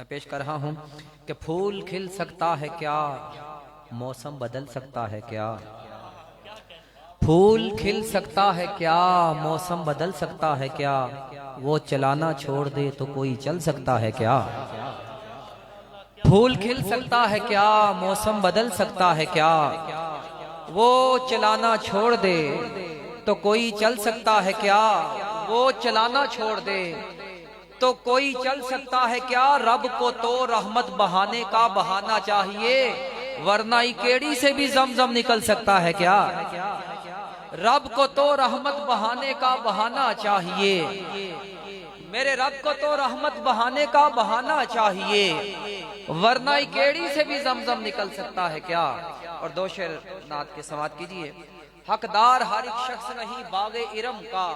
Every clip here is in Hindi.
मैं पेश कर रहा हूं कि फूल खिल सकता है क्या, मौसम बदल सकता है क्या। फूल खिल सकता है क्या, मौसम बदल सकता है क्या। वो चलाना छोड़ दे तो कोई चल सकता है क्या। फूल खिल सकता है क्या, मौसम बदल सकता है क्या। वो चलाना छोड़ दे तो कोई चल सकता है क्या। वो चलाना छोड़ दे तो कोई चल सकता है क्या। रब को तो रहमत बहाने का बहाना चाहिए, वरना केड़ी से भी जमजम निकल सकता है क्या। रब को तो रहमत बहाने का बहाना चाहिए, मेरे रब को तो रहमत बहाने का बहाना चाहिए, वरना केड़ी से भी जमजम निकल सकता है क्या। और दो शेर नात के समात कीजिए। हकदार हर एक शख्स नहीं बागे इरम का,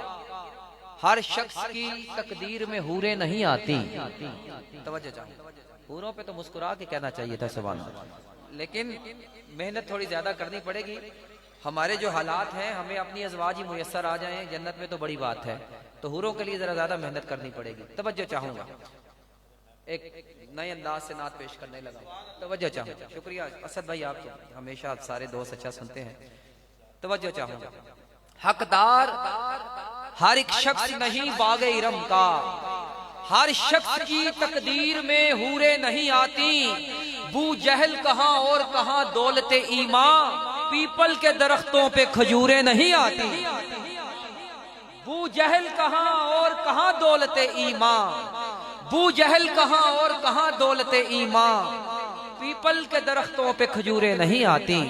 हर शख्स की तकदीर में हूरें नहीं आती। तवज्जो चाहिए, हूरों पे तो मुस्कुरा के कहना चाहिए था सुभान अल्लाह, लेकिन मेहनत थोड़ी ज्यादा करनी पड़ेगी। हमारे जो हालात हैं, हमें अपनी अज़वाज ही मुयस्सर आ जाएं जन्नत में तो बड़ी बात है, तो हूरों के लिए जरा ज्यादा मेहनत करनी पड़ेगी। तवज्जो चाहूंगा, एक नए अंदाज से नात पेश करने लगा। तवज्जो चाहूंगा, शुक्रिया असद भाई, आप तो हमेशा सारे दोस्त अच्छा सुनते हैं। तवज्जो चाहूंगा। हकदार हर एक शख्स नहीं बागे इरम का, हर शख्स की तकदीर में हूरें नहीं आती। बू जहल कहां और कहां दौलते ईमान, पीपल के दरख्तों पे खजूरें नहीं आती। बू जहल कहां और कहां दौलते ईमान, बू जहल कहां और कहां दौलते ईमान, पीपल के दरख्तों पे खजूरें नहीं आती।